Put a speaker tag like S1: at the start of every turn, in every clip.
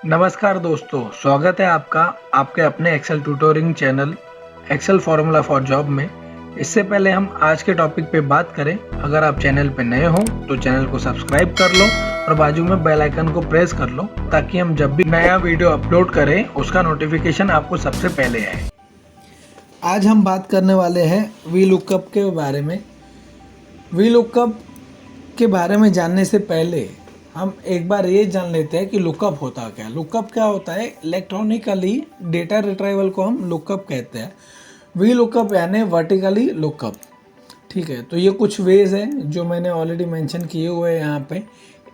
S1: नमस्कार दोस्तों, स्वागत है आपका आपके अपने Excel tutoring channel Excel formula for job में। इससे पहले हम आज के टॉपिक पे बात करें, अगर आप चैनल पे नए हो तो चैनल को सब्सक्राइब कर लो और बाजू में बेल आइकन को प्रेस कर लो ताकि हम जब भी नया वीडियो अपलोड करें उसका नोटिफिकेशन आपको सबसे पहले आए। आज हम बात करने वाले हैं वी लुकअप के बारे में। वी लुकअप के बारे में जानने से पहले हम एक बार ये जान लेते हैं कि लुकअप होता क्या है। लुकअप क्या होता है? इलेक्ट्रॉनिकली डेटा रिट्राइवल को हम लुकअप कहते हैं। वी लुकअप यानी वर्टिकली लुकअप। ठीक है, तो ये कुछ वेज हैं जो मैंने ऑलरेडी मेंशन किए हुए हैं यहाँ पे।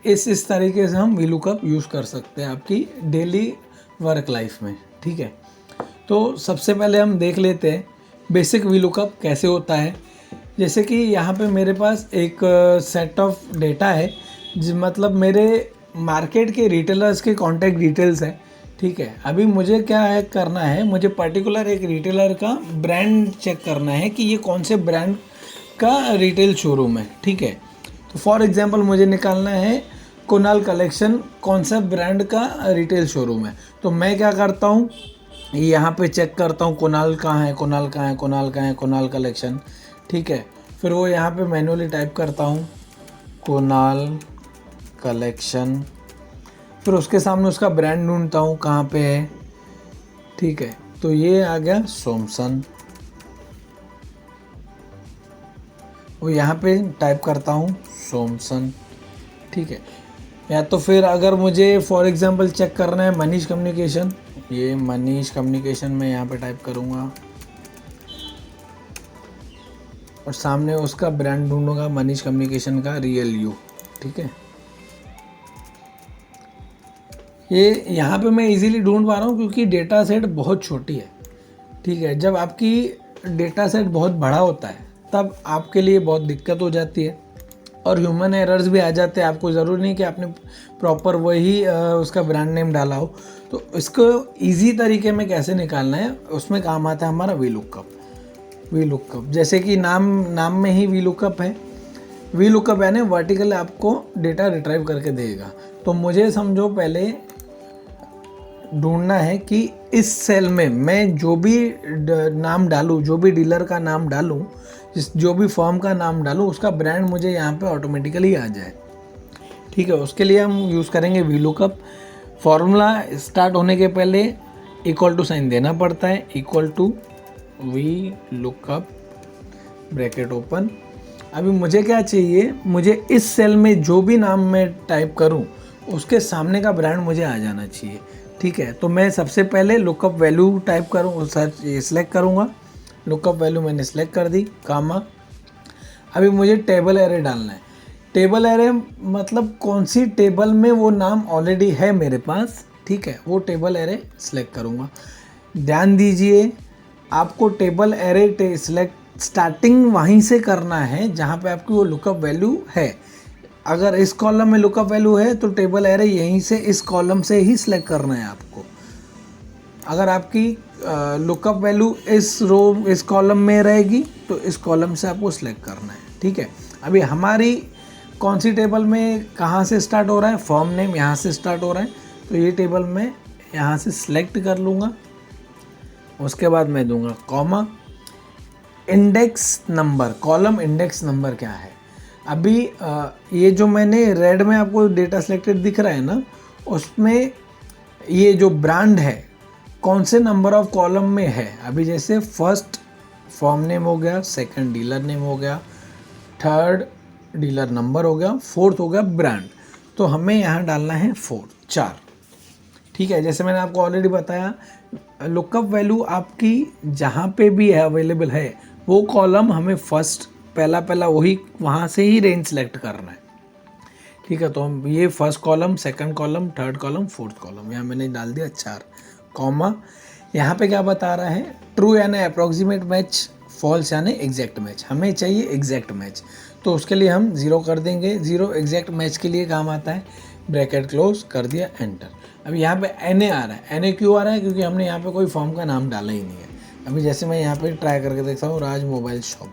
S1: इस तरीके से हम वी लुकअप यूज़ कर सकते हैं आपकी डेली वर्क लाइफ में। ठीक है, तो सबसे पहले हम देख लेते हैं बेसिक वी लुकअप कैसे होता है। जैसे कि यहाँ पे मेरे पास एक सेट ऑफ डेटा है, मतलब मेरे मार्केट के रिटेलर्स के कॉन्टैक्ट डिटेल्स हैं। ठीक है, अभी मुझे क्या है करना है, मुझे पर्टिकुलर एक रिटेलर का ब्रांड चेक करना है कि ये कौन से ब्रांड का रिटेल शोरूम है। ठीक है, तो फॉर एग्जांपल मुझे निकालना है कुणाल कलेक्शन कौन सा ब्रांड का रिटेल शोरूम है। तो मैं क्या करता हूँ, यहाँ पे चेक करता हूँ कुणाल कहाँ है, कुणाल कहाँ है, कुणाल कहाँ है, कुणाल कलेक्शन। ठीक है, फिर वो यहाँ पे मैन्युअली टाइप करता हूँ कुणाल कलेक्शन, फिर उसके सामने उसका ब्रांड ढूंढता हूँ कहाँ पे है। ठीक है, तो ये आ गया सॉमसन। वो यहाँ पे टाइप करता हूँ सॉमसन। ठीक है, या तो फिर अगर मुझे फॉर एग्जांपल चेक करना है मनीष कम्युनिकेशन, ये मनीष कम्युनिकेशन में यहाँ पे टाइप करूँगा और सामने उसका ब्रांड ढूंढूंगा मनीष कम्युनिकेशन का रियल यू। ठीक है, ये यहाँ पे मैं इजीली ढूंढ पा रहा हूँ क्योंकि डेटा सेट बहुत छोटी है। ठीक है, जब आपकी डेटा सेट बहुत बड़ा होता है तब आपके लिए बहुत दिक्कत हो जाती है और ह्यूमन एरर्स भी आ जाते हैं। आपको ज़रूरी नहीं कि आपने प्रॉपर वही उसका ब्रांड नेम डाला हो। तो इसको इजी तरीके में कैसे निकालना है, उसमें काम आता है हमारा वी लुकअप। वी लुकअप जैसे कि नाम में ही वी लुकअप है। वी लुकअप यानी वर्टिकल आपको डेटा रिट्राइव करके देगा। तो मुझे समझो पहले ढूंढना है कि इस सेल में मैं जो भी नाम डालूं, जो भी डीलर का नाम डालूं, जो भी फर्म का नाम डालूं, उसका ब्रांड मुझे यहाँ पे ऑटोमेटिकली आ जाए। ठीक है, उसके लिए हम यूज़ करेंगे वी लुकअप। फॉर्मूला स्टार्ट होने के पहले इक्वल टू साइन देना पड़ता है, equal to V lookup bracket open. अभी मुझे क्या चाहिए, मुझे इस सेल में जो भी नाम मैं टाइप करूं उसके सामने का ब्रांड मुझे आ जाना चाहिए। ठीक है, तो मैं सबसे पहले लुकअप वैल्यू टाइप करूँ, सर्च सिलेक्ट करूँगा। लुकअप वैल्यू मैंने सिलेक्ट कर दी, कामा। अभी मुझे टेबल एरे डालना है। टेबल एरे मतलब कौन सी टेबल में वो नाम ऑलरेडी है मेरे पास। ठीक है, वो टेबल एरे सिलेक्ट करूँगा। ध्यान दीजिए, आपको टेबल एरे सिलेक्ट स्टार्टिंग वहीं से करना है जहाँ पे आपकी वो लुकअप वैल्यू है। अगर इस कॉलम में लुकअप वैल्यू है तो टेबल एरे यहीं से इस कॉलम से ही सिलेक्ट करना है आपको। अगर आपकी लुकअप वैल्यू इस कॉलम में रहेगी तो इस कॉलम से आपको सिलेक्ट करना है। ठीक है, अभी हमारी कौन सी टेबल में कहाँ से स्टार्ट हो रहा है, फॉर्म नेम यहाँ से स्टार्ट हो रहा है, तो ये टेबल में यहाँ से सिलेक्ट कर लूँगा। उसके बाद मैं दूंगा comma, index number, column index number क्या है। अभी ये जो मैंने रेड में आपको डेटा सिलेक्टेड दिख रहा है ना, उसमें ये जो ब्रांड है कौन से नंबर ऑफ कॉलम में है। अभी जैसे फर्स्ट फॉर्म नेम हो गया, सेकंड डीलर नेम हो गया, थर्ड डीलर नंबर हो गया, फोर्थ हो गया ब्रांड। तो हमें यहाँ डालना है 4। ठीक है, जैसे मैंने आपको ऑलरेडी बताया, लुकअप वैल्यू आपकी जहाँ पे भी है अवेलेबल है वो कॉलम हमें फर्स्ट पहला वही वहाँ से ही रेंज सेलेक्ट करना है। ठीक है, तो हम ये first column, second column, third column, fourth column, यहाँ मैंने डाल दिया 4, कॉमा। यहाँ पे क्या बता रहा है, ट्रू यानी अप्रॉक्सीमेट मैच, फॉल्स यानी एग्जैक्ट मैच। हमें चाहिए एग्जैक्ट मैच, तो उसके लिए हम 0 कर देंगे। 0 एग्जैक्ट मैच के लिए काम आता है, ब्रैकेट क्लोज कर दिया, एंटर। अब यहाँ पे NA आ रहा है। NA क्यों आ रहा है? क्योंकि हमने यहाँ पे कोई फॉर्म का नाम डाला ही नहीं है। अभी जैसे मैं यहाँ पे ट्राई करके देखता हूँ, राज मोबाइल शॉप,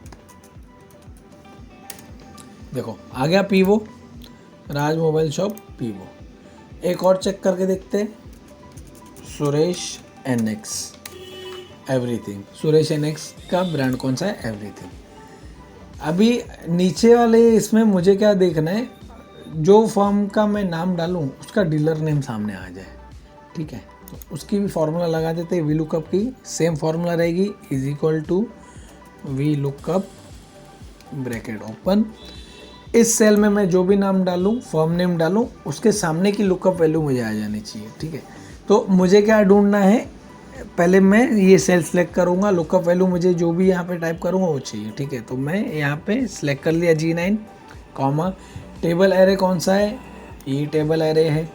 S1: देखो आ गया पीवो, राज मोबाइल शॉप पीवो। एक और चेक करके देखते हैं, Suresh NX everything. Suresh NX का ब्रांड कौन सा है? एवरीथिंग। अभी नीचे वाले इसमें मुझे क्या देखना है, जो फर्म का मैं नाम डालूं उसका डीलर नेम सामने आ जाए। ठीक है, तो उसकी भी फार्मूला लगा देते हैं। वी लुकअप की सेम फार्मूला रहेगी, is equal to V lookup bracket open. इस सेल में मैं जो भी नाम डालूं, फर्म नेम डालूं, उसके सामने की लुकअप वैल्यू मुझे आ जानी चाहिए। ठीक है, तो मुझे क्या ढूंढना है, पहले मैं ये सेल सेलेक्ट करूंगा, लुकअप वैल्यू मुझे जो भी यहाँ पे टाइप करूंगा वो चाहिए। ठीक है, तो मैं यहाँ पे सिलेक्ट कर लिया G9 कॉमा, टेबल एरे कौन सा है, ये टेबल एरे है।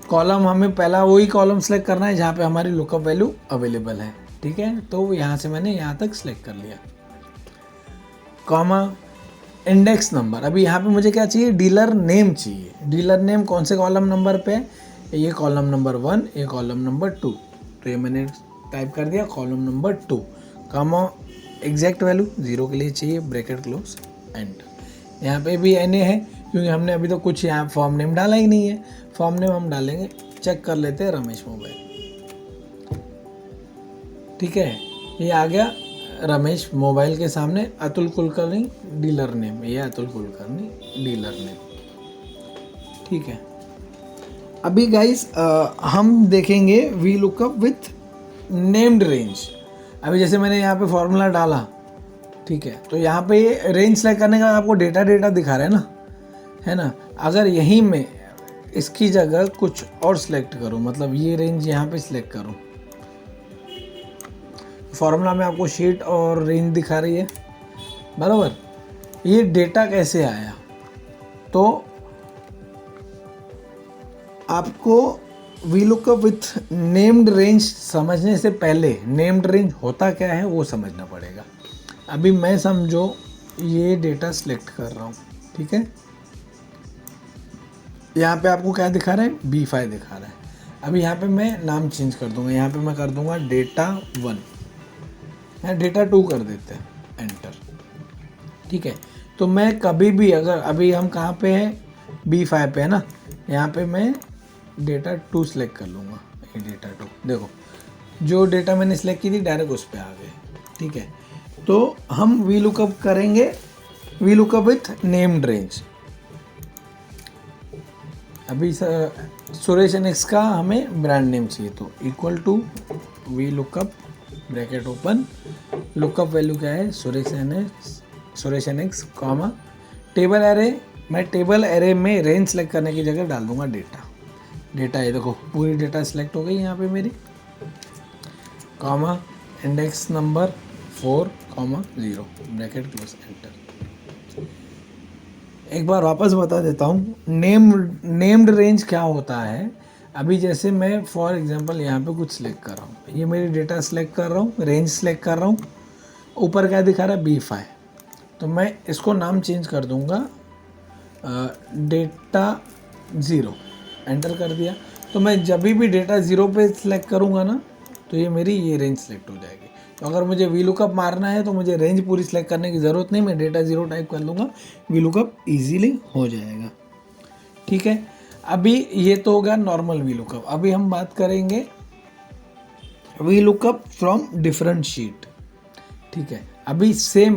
S1: कॉलम हमें पहला वही कॉलम सेलेक्ट करना है जहाँ पे हमारी लुकअप वैल्यू अवेलेबल है। ठीक है, तो यहाँ से मैंने यहाँ तक सिलेक्ट कर लिया, कॉमा इंडेक्स नंबर। अभी यहाँ पे मुझे क्या चाहिए, डीलर नेम चाहिए। डीलर नेम कौन से कॉलम नंबर पे है, ये कॉलम नंबर 1, ये कॉलम नंबर 2। तो ये मैंने टाइप कर दिया column number 2, comma exact value 0 के लिए चाहिए, ब्रैकेट क्लोज, एंटर। यहाँ पे भी NA है क्योंकि हमने अभी तो कुछ यहाँ फॉर्म नेम डाला ही नहीं है। फॉर्म नेम हम डालेंगे, चेक कर लेते हैं, रमेश मोबाइल। ठीक है, ये आ गया रमेश मोबाइल के सामने। अतुल कुलकर्णी डीलर नेम, ये अतुल कुलकर्णी डीलर नेम। ठीक है, अभी गाइस हम देखेंगे we lookup with named range. अभी जैसे मैंने यहाँ पे फॉर्मूला डाला, ठीक है, तो यहाँ पे ये रेंज सेलेक्ट करने का आपको डेटा दिखा रहा है ना। अगर यहीं में इसकी जगह कुछ और सिलेक्ट करूँ, मतलब ये रेंज यहाँ पे सिलेक्ट करूँ, फॉर्मूला में आपको शीट और रेंज दिखा रही है बराबर। ये डेटा कैसे आया, तो आपको we lookup with named range समझने से पहले नेम्ड रेंज होता क्या है वो समझना पड़ेगा। अभी मैं समझो ये डेटा सिलेक्ट कर रहा हूँ, ठीक है, यहाँ पे आपको क्या दिखा रहा है, B5 दिखा रहा है। अभी यहाँ पे मैं नाम चेंज कर दूंगा, यहाँ पे मैं कर दूंगा डेटा 1 या डेटा 2 कर देते हैं, एंटर। ठीक है, तो मैं कभी भी अगर, अभी हम कहाँ पे हैं, B5 पे है ना, यहाँ पे मैं डेटा 2 सेलेक्ट कर लूँगा, ये डेटा 2। देखो जो डेटा मैंने सेलेक्ट की थी डायरेक्ट उस पर आ गए। ठीक है, तो हम वी लुकअप करेंगे, V lookup with named range. अभी सुरेश NX का हमें ब्रांड नेम चाहिए, तो equal to V lookup bracket open, lookup value क्या है, Suresh NX comma table array. मैं टेबल एरे में रेंज सेलेक्ट करने की जगह डाल दूंगा डेटा। ये देखो पूरी डेटा सेलेक्ट हो गई यहाँ पे मेरी, comma index number 4, 0 bracket close, enter. एक बार वापस बता देता हूँ नेम्ड रेंज क्या होता है। अभी जैसे मैं फॉर एग्जांपल यहाँ पे कुछ सिलेक्ट कर रहा हूँ, ये मेरी डेटा सेलेक्ट कर रहा हूँ, रेंज सेलेक्ट कर रहा हूँ, ऊपर क्या दिखा रहा है, B5। तो मैं इसको नाम चेंज कर दूँगा डेटा 0, एंटर कर दिया। तो मैं जब भी डेटा 0 पे सिलेक्ट करूँगा ना, तो ये मेरी ये रेंज सेलेक्ट हो जाएगी। तो अगर मुझे वी लुकअप मारना है तो मुझे रेंज पूरी सेलेक्ट करने की ज़रूरत नहीं, मैं डेटा 0 टाइप कर लूँगा, वी लुकअप ईजीली हो जाएगा। ठीक है, अभी ये तो होगा नॉर्मल वी लुकअप। अभी हम बात करेंगे V lookup from different sheet. ठीक है, अभी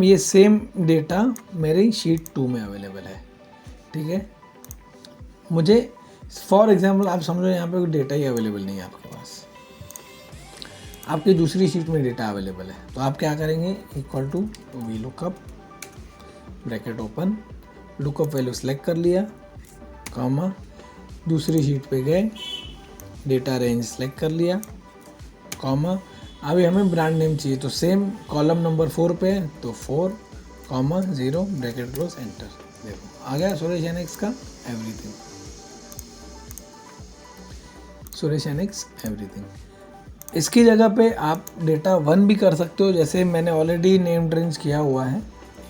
S1: ये सेम डेटा मेरी शीट 2 में अवेलेबल है। ठीक है, मुझे फॉर एग्जांपल आप समझो यहाँ पे कोई डेटा ही अवेलेबल नहीं है आपके पास, आपकी दूसरी शीट में डेटा अवेलेबल है, तो आप क्या करेंगे, equal to V lookup bracket open, lookup value select कर लिया, कॉमा दूसरी शीट पे गए, डेटा रेंज सेलेक्ट कर लिया, कॉमा अभी हमें ब्रांड नेम चाहिए, तो सेम कॉलम नंबर 4 पे है, तो 4, 0 ब्रैकेट क्लोज, एंटर। देखो आ गया सुरेश NX का एवरीथिंग, सुरेश NX एवरीथिंग। इसकी जगह पे आप डेटा 1 भी कर सकते हो, जैसे मैंने ऑलरेडी नेम रेंज किया हुआ है,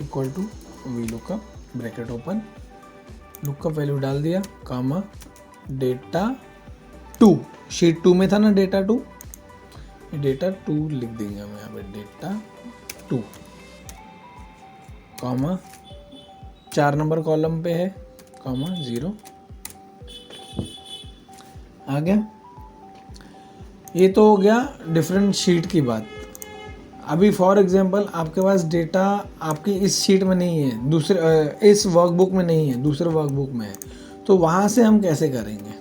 S1: equal to V lookup bracket open, lookup value डाल दिया, कॉमा डेटा 2, शीट 2 में था ना डेटा 2, डेटा 2 लिख देंगे हम यहाँ पे, डेटा 2, कॉमा 4 नंबर कॉलम पे है, 0 आ गया। ये तो हो गया डिफरेंट शीट की बात। अभी फॉर एग्जांपल आपके पास डेटा आपकी इस शीट में नहीं है, दूसरे इस वर्कबुक में नहीं है, दूसरे वर्कबुक में है, तो वहाँ से हम कैसे करेंगे?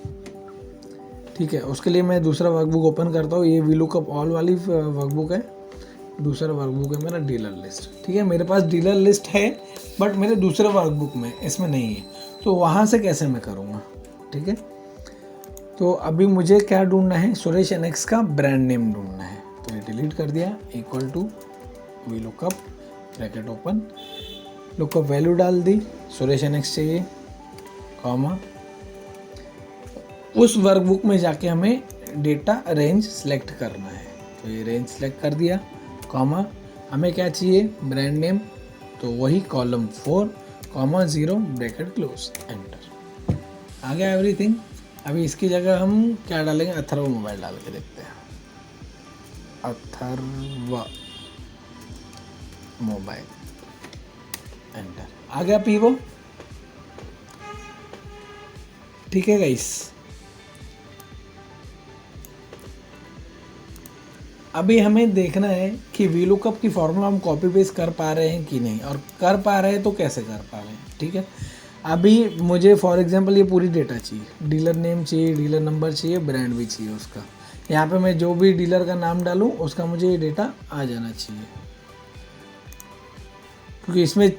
S1: ठीक है, उसके लिए मैं दूसरा वर्कबुक ओपन करता हूँ। ये वीलुकअप ऑल वाली वर्कबुक है, दूसरा वर्कबुक है मेरा डीलर लिस्ट। ठीक है, मेरे पास डीलर लिस्ट है बट मेरे दूसरे वर्कबुक में इसमें नहीं है, तो वहाँ से कैसे मैं करूँगा? ठीक है, तो अभी मुझे क्या ढूंढना है? सुरेश एनएक्स का ब्रांड नेम ढूंढना है, तो ये डिलीट कर दिया। Equal to V lookup bracket open, lookup value डाल दी, सुरेश एनएक्स चाहिए, कॉमा, उस वर्कबुक में जाके हमें डेटा रेंज सेलेक्ट करना है, तो ये रेंज सेलेक्ट कर दिया, कॉमा, हमें क्या चाहिए? ब्रांड नेम, तो वही column 4, comma 0 bracket close, enter. आ गया एवरीथिंग। अभी इसकी जगह हम क्या डालेंगे? अथर्व मोबाइल डाल के देखते हैं। Atharva mobile, enter. आ गया पीवो। ठीक है गाइस, अभी हमें देखना है कि वीलुकअप की फॉर्मूला हम कॉपी पेस्ट कर पा रहे हैं कि नहीं, और कर पा रहे हैं तो कैसे कर पा रहे हैं। ठीक है, अभी मुझे फॉर एग्जांपल ये पूरी डेटा चाहिए, डीलर नेम चाहिए, डीलर नंबर चाहिए, ब्रांड भी चाहिए उसका। यहाँ पे मैं जो भी डीलर का नाम डालूँ उसका मुझे ये डेटा आ जाना चाहिए, क्योंकि इसमें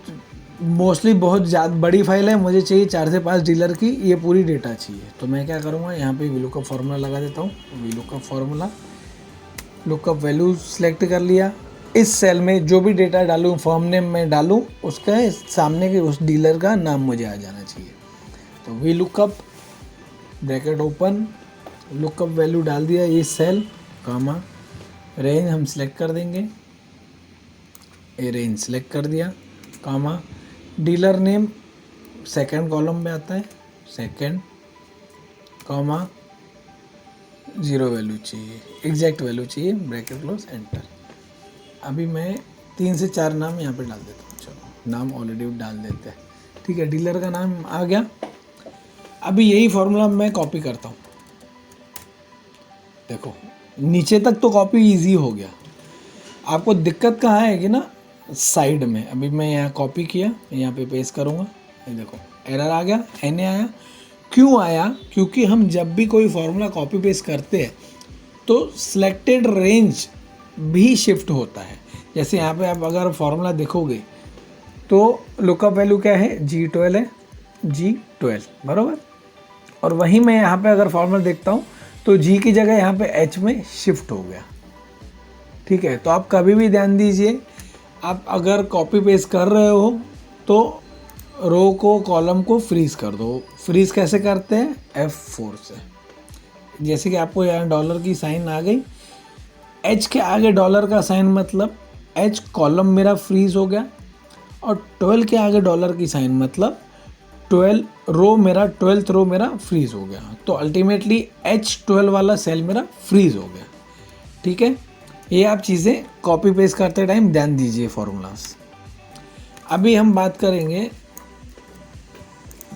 S1: मोस्टली बहुत ज़्यादा बड़ी फाइल है, मुझे चाहिए 4 से 5 डीलर की ये पूरी डेटा चाहिए। तो मैं क्या करूँगा, यहाँ पे वीलुकअप फार्मूला लगा देता हूँ। VLOOKUP formula, lookup value select कर लिया। इस सेल में जो भी डेटा डालूँ, फर्म नेम में डालूँ, उसका सामने के उस डीलर का नाम मुझे आ जाना चाहिए। तो we lookup bracket open, lookup value डाल दिया, ये सेल, कामा, रेंज हम सिलेक्ट कर देंगे, ये रेंज सिलेक्ट कर दिया, कामा, डीलर नेम सेकंड कॉलम में आता है, सेकंड, कामा, 0 वैल्यू चाहिए, एग्जैक्ट वैल्यू चाहिए, ब्रैकेट क्लोज, एंटर। अभी मैं 3 से 4 नाम यहाँ पे डाल देता हूँ। चलो, नाम ऑलरेडी डाल देते हैं। ठीक है, डीलर का नाम आ गया। अभी यही फॉर्मूला मैं कॉपी करता हूँ। देखो, नीचे तक तो कॉपी इजी हो गया, आपको दिक्कत कहाँ आएगी ना, साइड में। अभी मैं यहाँ कॉपी किया, यहाँ पे पेस्ट करूँगा, ये देखो एरर आ गया, एन आया। क्यों आया? क्योंकि हम जब भी कोई फार्मूला कॉपी पेस्ट करते हैं तो सिलेक्टेड रेंज भी शिफ्ट होता है। जैसे यहाँ पे आप अगर फार्मूला देखोगे तो लुकअप वैल्यू क्या है? G12 है, G12 बराबर। और वहीं मैं यहाँ पे अगर फार्मूला देखता हूँ तो G की जगह यहाँ पे H में शिफ्ट हो गया। ठीक है, तो आप कभी भी ध्यान दीजिए, आप अगर कॉपी पेस्ट कर रहे हो तो रो को, कॉलम को फ्रीज कर दो। फ्रीज कैसे करते हैं? F4 से। जैसे कि आपको यहाँ डॉलर की साइन आ गई, H के आगे डॉलर का साइन, मतलब H कॉलम मेरा फ्रीज हो गया, और 12 के आगे डॉलर की साइन मतलब 12 रो मेरा, 12th रो मेरा फ्रीज हो गया। तो अल्टीमेटली H12 वाला सेल मेरा फ्रीज हो गया। ठीक है, ये आप चीज़ें कॉपी पेस्ट करते टाइम ध्यान दीजिए फॉर्मूलाज। अभी हम बात करेंगे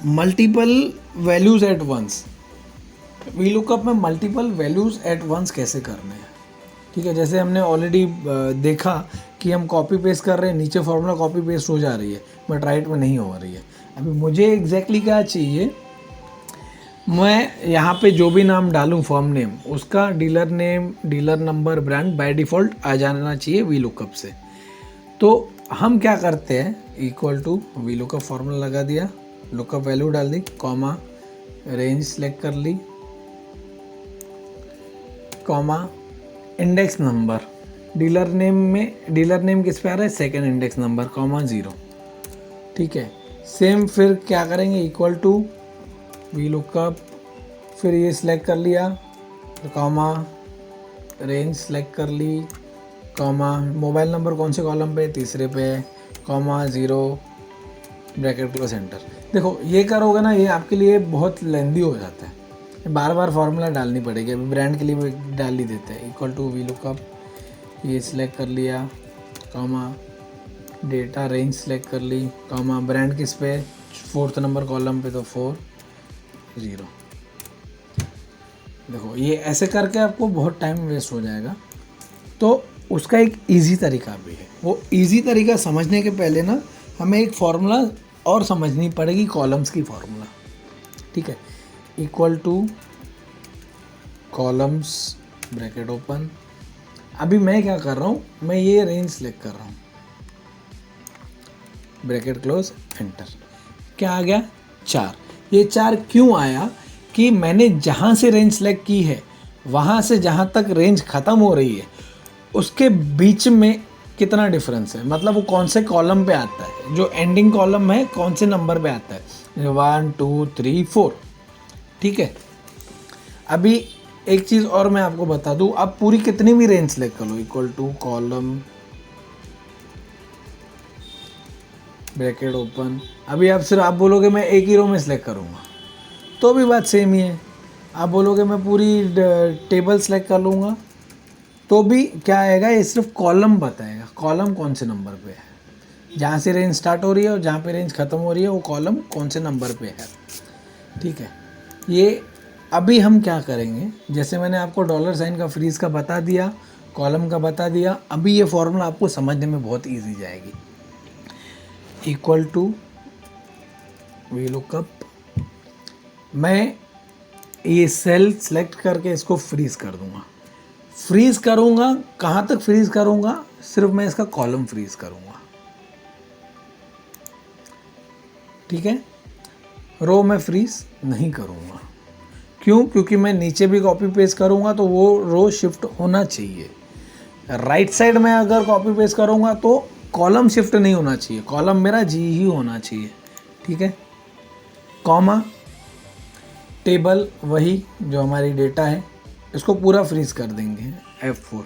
S1: multiple values at once. V lookup में मल्टीपल वैल्यूज़ एट वंस कैसे करने हैं। ठीक है, जैसे हमने ऑलरेडी देखा कि हम कॉपी पेस्ट कर रहे हैं, नीचे फॉर्मूला कॉपी पेस्ट हो जा रही है बट राइट में नहीं हो रही है। अभी मुझे एग्जैक्टली क्या चाहिए, मैं यहाँ पे जो भी नाम डालूँ फर्म नेम, उसका dealer name, dealer number, brand by default आ जाना चाहिए वी लुकअप से। तो हम क्या करते हैं, equal to V lookup formula लगा दिया, लुकअप वैल्यू डाल दी, कॉमा, रेंज सेलेक्ट कर ली, comma, index number, dealer name में, डीलर नेम किस पे आ रहा है? Second index number, comma 0। ठीक है, सेम फिर क्या करेंगे, इक्वल टू वी लुकअप, फिर ये सिलेक्ट कर लिया, कॉमा, रेंज सेलेक्ट कर ली, कॉमा, मोबाइल नंबर कौन से कॉलम पे? तीसरे पे, कॉमा 0 ब्रैकेट क्लोज, एंटर। देखो, ये करोगे ना, ये आपके लिए बहुत लेंदी हो जाता है, बार बार फार्मूला डालनी पड़ेगी। अभी ब्रांड के लिए भी डाल ही देते हैं, इक्वल टू वी लुकअप, ये सिलेक्ट कर लिया, कॉमा, डेटा रेंज सेलेक्ट कर ली, कॉमा, ब्रांड किस पे? 4th नंबर कॉलम पे, तो 4 0। देखो ये ऐसे करके आपको बहुत टाइम वेस्ट हो जाएगा। तो उसका एक इजी तरीका भी है। वो इजी तरीका समझने के पहले ना हमें एक फार्मूला और समझनी पड़ेगी, कॉलम्स की फार्मूला। ठीक है, equal two columns bracket open. अभी मैं क्या कर रहा हूँ, मैं ये रेंज सेलेक्ट कर रहा हूँ, ब्रैकेट क्लोज एंटर। क्या आ गया? 4। ये 4 क्यों आया कि मैंने जहाँ से रेंज सेलेक्ट की है वहाँ से जहाँ तक रेंज ख़त्म हो रही है उसके बीच में कितना डिफरेंस है, मतलब वो कौन से कॉलम पे आता है, जो एंडिंग कॉलम है कौन से नंबर पे आता है, 1 2 3 4। ठीक है, अभी एक चीज़ और मैं आपको बता दूँ, आप पूरी कितनी भी रेंज सेलेक्ट कर लो, equal to column bracket open. अभी आप बोलोगे मैं एक ही रो में सेलेक्ट करूँगा तो भी बात सेम ही है। आप बोलोगे मैं पूरी टेबल सेलेक्ट कर लूँगा तो भी क्या आएगा, ये सिर्फ कॉलम बताएगा, कॉलम कौन से नंबर पे है, जहाँ से रेंज स्टार्ट हो रही है और जहाँ पे रेंज ख़त्म हो रही है वो कॉलम कौन से नंबर पे है। ठीक है, ये अभी हम क्या करेंगे, जैसे मैंने आपको डॉलर साइन का फ्रीज का बता दिया, कॉलम का बता दिया, अभी ये फॉर्मूला आपको समझने में बहुत ईजी जाएगी। इक्वल टू वी लुकअप, मैं ये सेल सेलेक्ट करके इसको फ्रीज कर दूंगा। फ्रीज करूंगा, कहाँ तक फ्रीज करूंगा, सिर्फ मैं इसका कॉलम फ्रीज करूंगा। ठीक है, रो में फ्रीज नहीं करूंगा। क्यों? क्योंकि मैं नीचे भी कॉपी पेस्ट करूंगा तो वो रो शिफ्ट होना चाहिए। राइट साइड में अगर कॉपी पेस्ट करूंगा तो कॉलम शिफ्ट नहीं होना चाहिए, कॉलम मेरा जी ही होना चाहिए। ठीक है, कॉमा टेबल वही जो हमारी डेटा है, इसको पूरा फ्रीज कर देंगे F4।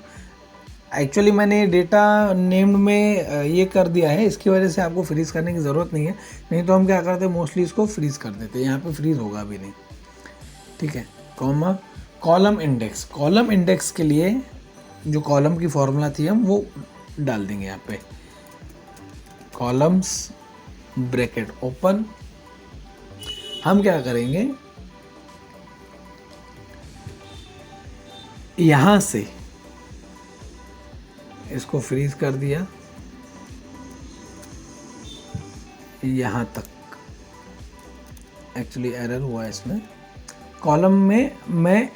S1: एक्चुअली मैंने डेटा नेम्ड में ये कर दिया है, इसकी वजह से आपको फ्रीज करने की ज़रूरत नहीं है, नहीं तो हम क्या करते हैं मोस्टली इसको फ्रीज कर देते हैं, यहाँ पे फ्रीज होगा भी नहीं। ठीक है, comma column index, column index के लिए जो कॉलम की फॉर्मूला थी हम वो डाल देंगे यहाँ पे, कॉलम्स ब्रैकेट ओपन। हम क्या करेंगे, यहाँ से इसको फ्रीज कर दिया यहाँ तक, एक्चुअली एरर हुआ इसमें। कॉलम में मैं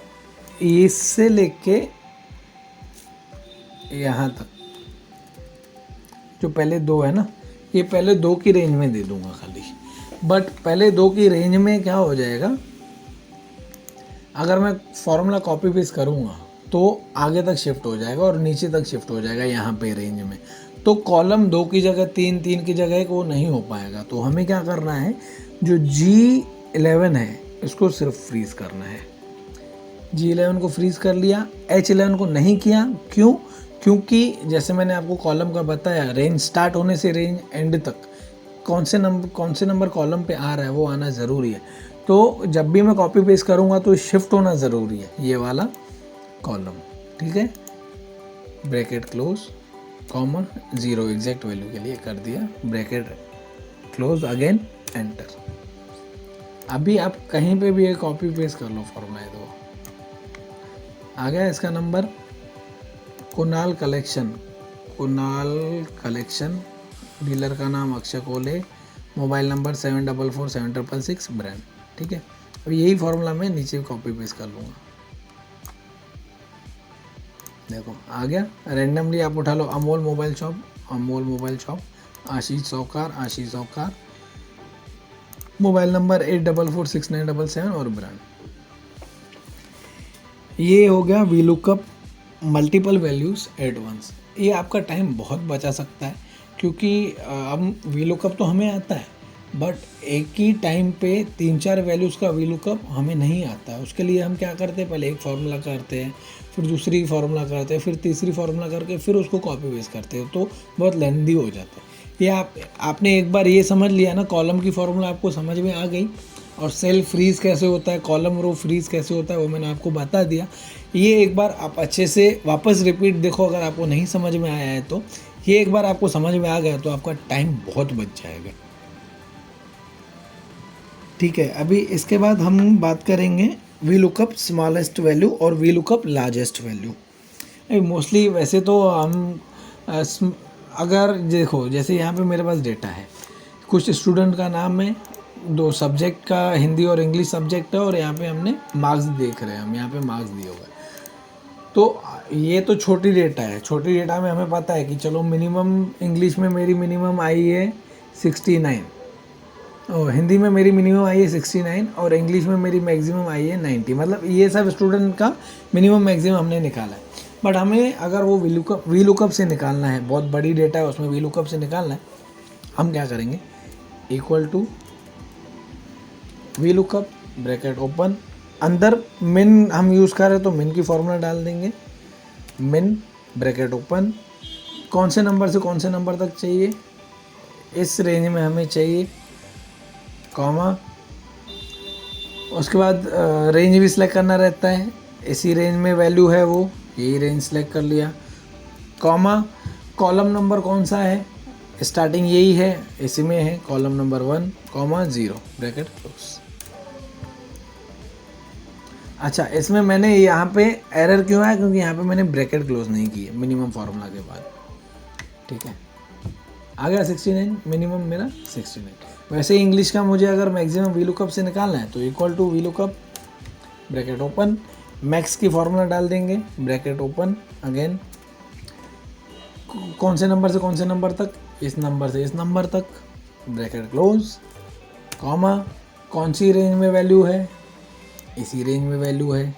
S1: इससे लेके यहाँ तक जो पहले 2 है ना, ये पहले 2 की रेंज में दे दूंगा खाली, बट पहले 2 की रेंज में क्या हो जाएगा, अगर मैं फॉर्मूला कॉपी पेस्ट करूँगा तो आगे तक शिफ्ट हो जाएगा और नीचे तक शिफ्ट हो जाएगा यहाँ पे रेंज में, तो कॉलम 2 की जगह 3, 3 की जगह 1 वो नहीं हो पाएगा। तो हमें क्या करना है, जो G11 है इसको सिर्फ फ्रीज करना है। G11 को फ्रीज कर लिया, H11 को नहीं किया। क्यों? क्योंकि जैसे मैंने आपको कॉलम का बताया, रेंज स्टार्ट होने से रेंज एंड तक कौन से नंबर कॉलम पे आ रहा है वो आना ज़रूरी है। तो जब भी मैं कॉपी पेस्ट करूँगा तो शिफ्ट होना ज़रूरी है, ये वाला कॉलम। ठीक है, bracket close comma 0 exact value के लिए कर दिया, ब्रैकेट क्लोज अगेन एंटर। अभी आप कहीं पे भी एक कॉपी पेस्ट कर लो फॉर्मूला, तो आ गया इसका नंबर, कुणाल कलेक्शन, डीलर का नाम अक्षय कोले, मोबाइल नंबर 744766 ब्रांड। ठीक है, अब यही फॉर्मूला मैं नीचे कॉपी पेस्ट कर लूँगा। देखो आ गया, रैंडमली आप उठा लो, Amol mobile shop, Ashish Saukar, mobile number 84469777 और ब्रांड। ये हो गया V lookup multiple values at once. ये आपका टाइम बहुत बचा सकता है, क्योंकि अब वी लुकअप तो हमें आता है, बट एक ही टाइम पे 3-4 वैल्यूज़ का वी लुकअप हमें नहीं आता है। उसके लिए हम क्या करते हैं, पहले एक फार्मूला करते हैं, फिर दूसरी फार्मूला करते हैं, फिर तीसरी फार्मूला करके फिर उसको कॉपी पेस्ट करते हैं, तो बहुत लेंदी हो जाता है। ये आपने एक बार ये समझ लिया ना, कॉलम की फार्मूला आपको समझ में आ गई, और सेल फ्रीज कैसे होता है, कॉलम रो फ्रीज कैसे होता है वो मैंने आपको बता दिया। ये एक बार आप अच्छे से वापस रिपीट देखो, अगर आपको नहीं समझ में आया है तो ये एक बार आपको समझ में आ गया तो आपका टाइम बहुत बच जाएगा। ठीक है, अभी इसके बाद हम बात करेंगे वी लुकअप स्मॉलेस्ट वैल्यू और V lookup largest value. Mostly वैसे तो हम अगर देखो जैसे यहाँ पे मेरे पास डेटा है, कुछ स्टूडेंट का नाम है, 2 सब्जेक्ट का हिंदी और इंग्लिश सब्जेक्ट है, और यहाँ पे हमने मार्क्स देख रहे हैं, हम यहाँ पे मार्क्स दिए हुए हैं। तो ये तो छोटी डेटा है, छोटी डेटा में हमें पता है कि चलो मिनिमम इंग्लिश में मेरी मिनिमम आई है 69, और हिंदी में मेरी मिनिमम आई है 69, और इंग्लिश में मेरी मैक्सिमम आई है 90। मतलब ये सब स्टूडेंट का मिनिमम मैक्सिमम हमने निकाला है। बट हमें अगर वो वी लुकअप से निकालना है, बहुत बड़ी डेटा है उसमें वी लुकअप से निकालना है, हम क्या करेंगे, equal to V lookup bracket open, अंदर मिन हम यूज़ कर रहे हैं तो मिन की फॉर्मूला डाल देंगे, मिन ब्रैकेट ओपन, कौन से नंबर से कौन से नंबर तक चाहिए, इस रेंज में हमें चाहिए, कॉमा, उसके बाद रेंज भी सिलेक्ट करना रहता है, इसी रेंज में वैल्यू है वो, यही रेंज सेलेक्ट कर लिया, कॉमा, कॉलम नंबर कौन सा है, स्टार्टिंग यही है, इसी में है, column number 1, comma 0 bracket close. अच्छा, इसमें मैंने यहाँ पे एरर क्यों आया, क्योंकि यहाँ पे मैंने ब्रैकेट क्लोज नहीं की है मिनिमम फार्मूला के बाद। ठीक है, आ गया 69, मिनिमम मेरा 69। वैसे ही इंग्लिश का मुझे अगर मैक्सिमम वी लुकअप से निकालना है तो equal to V lookup bracket open, max की फॉर्मूला डाल देंगे, ब्रैकेट ओपन, अगेन कौन से नंबर से कौन से नंबर तक, इस नंबर से इस नंबर तक, ब्रैकेट क्लोज, कॉमा, कौन सी रेंज में वैल्यू है, इसी रेंज में वैल्यू है,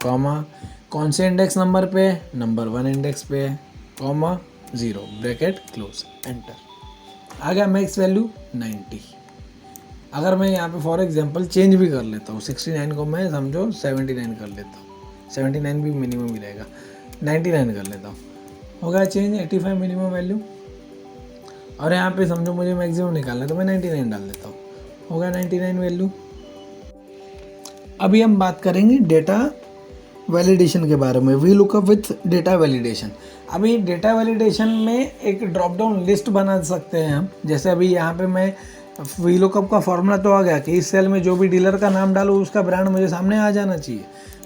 S1: कॉमा, कौन से इंडेक्स नंबर पे है, नंबर 1 इंडेक्स पे है, कॉमा 0 ब्रैकेट क्लोज, एंटर। आ गया मैक्स वैल्यू 90। अगर मैं यहाँ पे फॉर एग्जांपल चेंज भी कर लेता हूँ, 69 को मैं समझो 79 कर लेता हूँ, 79 भी मिनिमम ही रहेगा, 99 कर लेता हूँ, हो गया चेंज 85 मिनिमम वैल्यू। और यहाँ पे समझो मुझे मैक्सिमम निकालना है तो मैं 99 डाल देता हूँ, हो गया 99 वैल्यू। अभी हम बात करेंगे डेटा वैलिडेशन के बारे में, we lookup with data validation. अभी डेटा वैलिडेशन में एक ड्रॉप डाउन लिस्ट बना सकते हैं हम, जैसे अभी यहाँ पे मैं वी लुकअप का फॉर्मूला तो आ गया कि इस सेल में जो भी डीलर का नाम डालूँ उसका ब्रांड मुझे सामने आ जाना चाहिए,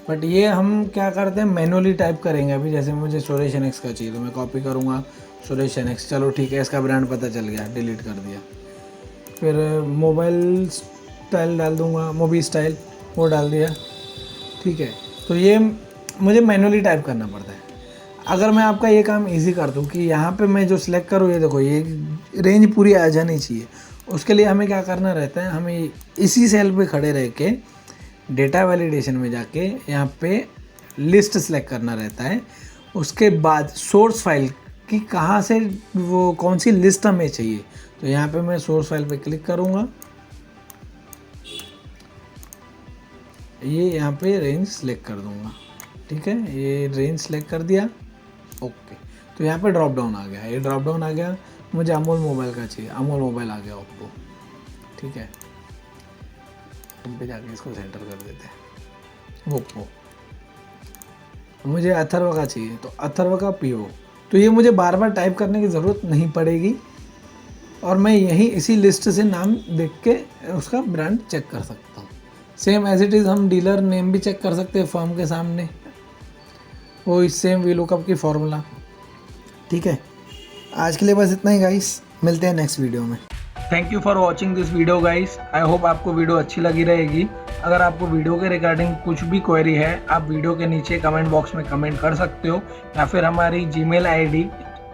S1: बट ये हम क्या करते हैं मैनुअली टाइप करेंगे। अभी जैसे मुझे सुरेश एनएक्स का चाहिए तो मैं कॉपी करूँगा सुरेश एनएक्स, चलो ठीक है, इसका ब्रांड पता चल गया, डिलीट कर दिया। फिर मोबाइल स्टाइल डाल दूँगा, मोबी स्टाइल, वो डाल दिया, ठीक है। तो ये मुझे मैनुअली टाइप करना पड़ता है। अगर मैं आपका ये काम इजी कर दूँ कि यहाँ पे मैं जो सिलेक्ट करूँ, ये देखो ये रेंज पूरी आ जानी चाहिए, उसके लिए हमें क्या करना रहता है, हमें इसी सेल पे खड़े रह के डेटा वैलिडेशन में जाके यहाँ पे लिस्ट सेलेक्ट करना रहता है। उसके बाद सोर्स फाइल कि कहाँ से वो कौन सी लिस्ट हमें चाहिए, तो यहाँ पे मैं सोर्स फाइल पे क्लिक करूँगा, ये यहाँ पे रेंज सेलेक्ट कर दूँगा, ठीक है, ये रेंज सेलेक्ट कर दिया, ओके। तो यहाँ पे ड्रॉप डाउन आ गया, ये ड्रॉप डाउन आ गया, मुझे अमोल मोबाइल का चाहिए, अमोल मोबाइल आ गया ओप्पो, ठीक है। तुम पे जाके इसको सेंटर कर देते हैं, ओप्पो। मुझे अथर्व का चाहिए तो अथर्व का पीओ। तो ये मुझे बार बार टाइप करने की ज़रूरत नहीं पड़ेगी, और मैं यहीं इसी लिस्ट से नाम देख के उसका ब्रांड चेक कर सकता हूँ। सेम एज इट इज़ हम डीलर नेम भी चेक कर सकते हैं फर्म के सामने, वो इस सेम वी लुकअप की फॉर्मूला, ठीक है। आज के लिए बस इतना ही गाइस, मिलते हैं नेक्स्ट वीडियो में। Thank you for watching this video guys, I hope आपको वीडियो अच्छी लगी रहेगी। अगर आपको वीडियो के रिगार्डिंग कुछ भी क्वेरी है, आप वीडियो के नीचे कमेंट बॉक्स में कमेंट कर सकते हो, या फिर हमारी जीमेल आईडी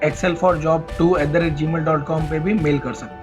S1: excelforjob2@gmail.com पे भी मेल कर सकते हो।